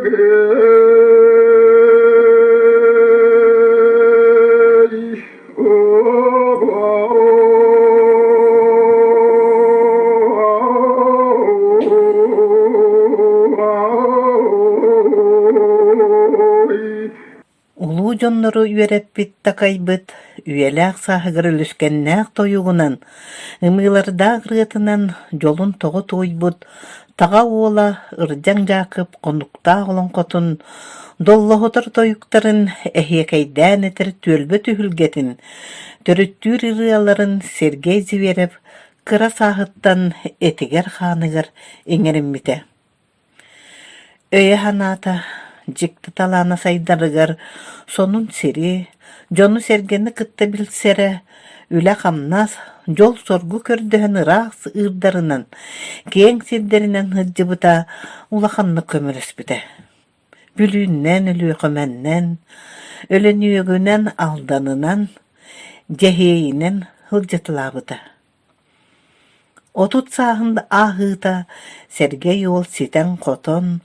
Улуу дьоннору үөреппит такайбыт, үелээх сааһыгар өлүскэннээх тойугунан, ымыылардаах рыатынан дьолун тоҕо туойбут, таҕа уола ырдьаҥ Дьаакып хонуктаах олоҥхотун, доллоһутар тойуктарын эһиэкэйдээн этэр түөлбөт үһүлгэтин, төрүттүүр ырыаларын Сергей Зверев кыра сааһыттан этигэр хааныгар иҥэриммитэ. Өйө ханаата дьикти талаана сайдарыгар сонун сири, дьону Сергени кытта билсэрэ, үлэ хамнас, дьол соргу көрдөһөн ыраах ыырдарынан, киэҥ сирдеринэн хыджыбыта улаханны көмөрөспүтэ. Бүлүүннэн, үлүүхөмэннэн, өлөнүөгүнэн алданынан, дьэһиэйинэн хылдьатылаабыта. Отут сааһында аахыыта Сергей ол ситэн хотон,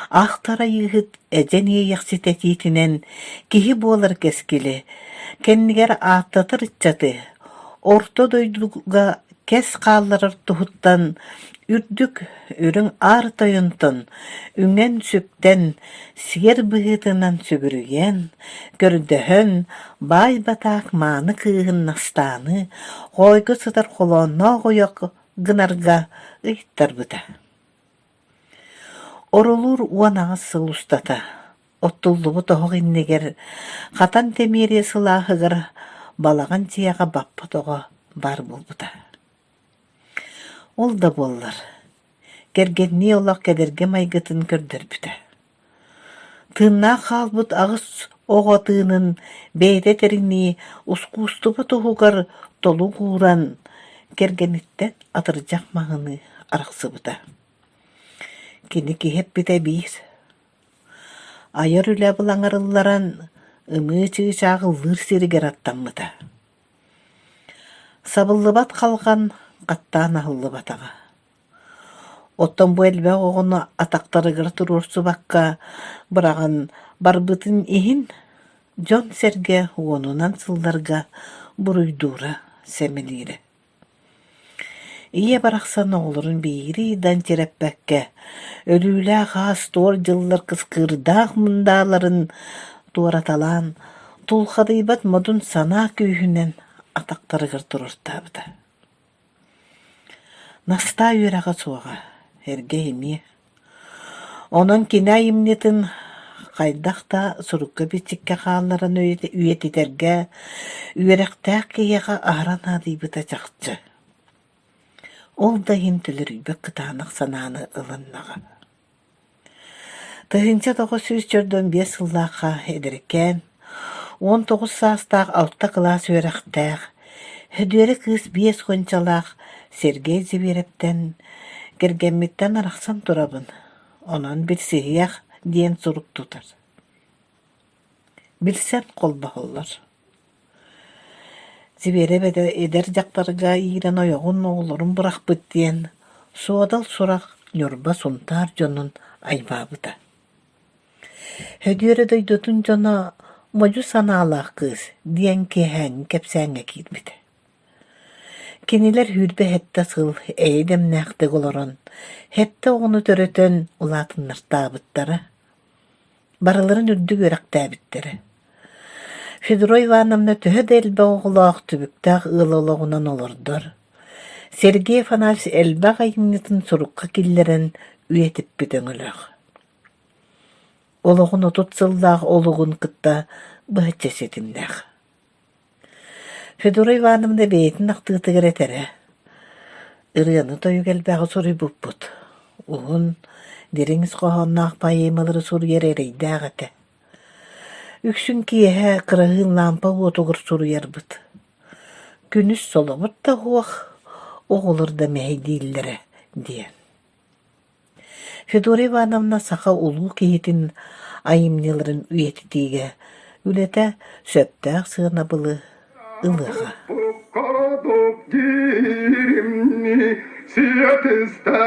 ахтара йыһыт эден ийэхситэ тиитинэн киһи буолар кэскили, кэннигэр ааттатыр ыччаты, орто дойдуга кэс хаалларар туһуттан, үрдүк үрүҥ аар тойунтун, үҥэн сүптэн, сиэр быһыытынан сүгүрүйэн, көрдөһөн, баай батаак мааны кыыһын настааны, хойгу сытар холоонноо ойок гынарга ыйыттарбыта. Оролур уанаҕас сыл устата, оттуллубу тоһох иннигэр, хатан темиэрие сылааһыгар балаҕан тиэҕэ баппытоҕо бар булбута. Ол да буоллар, кэргэннии олох кэдэргэ майгытын көрдөрбүтэ. Тыыннаах хаалбут аҕыс оҕо тыынын бэйэтэ тэринии ускуустуба туһугар толу кууран, кэргэниттэн атырдьах маһыны арахсыбыта. Кини киһэппитэ биир. Айар үлэ былаҥарылларан ымыы чыычаах ыллыыр сиригэр аттаммыта. Сабыллыбат халган каттаан аһыллыбатаҕа. Оттон бу элбэх оҕону атактарыгар туруорсубакка быраҕан барбытын иһин дьон Серге уонунан сылларга буруйдуура сэмилиире. Ийэ барахсан оҕолорун биири дан тиреппэкке, өлүүлээх хаас туор дьыллар кыскыырдаах мундааларын туораталаан, тулхадыйбат модун санаа күүһүнэн атактарыгар туруртаабыта. Настаа үөрэҕэ суоҕа, эргэ эмиэ. Онон кинэ айымнытын хайдахта сурукка бичикке хаалларын үйэтитэргэ, үөрэхтээх киэҕэ аһаран аадыйбыта чахчы. Ол да хин төлөрүйбөк кытаанах санааны ылыннаҕа. Тыһынча тоҕо сүүс чөрдөн биэс сыллаахха эдэрикэн, 19 саастаах 6 класс үөрэхтээх, хөдүөрэ кыыс биэс хончалаах Сергей Зверевтен кэргэммиттэн арахсан турабын, онон билсиһиэх диэн сурук тутар. Билсен холбоһоллор. Зверев эдер дьактарга иирэн ойоҕун оҕолорун бурахпыт диэн суодал сурах ньорба сунтаар дьонун айбаабыта. Хөдүөрэ дойдутун дьоно модьу санаалаах кыыс диэн киэһэн кэпсээҥҥэ киирбитэ. Кинилэр хүрбэ хэтtä сыл эйдэмнээхтэг олорон, хэтtä оҕону төрөтөн улаатыннартаабыттара. Барыларын үрдүг үөрэхтээбиттэрэ. Федора Ивановна төһө да элбэ оҕулоох түбүктээх ыалалоҕунан олордор. Сергей Фанальс элбэх айыннытын сурукка киллэрэн үетиппит өҥөлөөх. Олоҕун отут сыллаах олугун кытта быһычча сетиннээх. Федора Ивановна бэйэтин ахтыытыгар этэрэ. Ырыаны тойук элбэҕэ суруйбуппут. Уһун дириҥис хоһоннаах пайыймалары суруйар эрэйдээх этэ. Үксүн киэһэ кыраһыын лампа уотугар суруйарбыт. Күнүс солобут да хуох, оҕолор да мэһэйдииллэрэ диэн. Федора Ивановна саха улуу киһитин айымныларын үетитиигэ үлэтэ сөптээх сыанабылы ылыаха. Кадок диримни сиэтистэ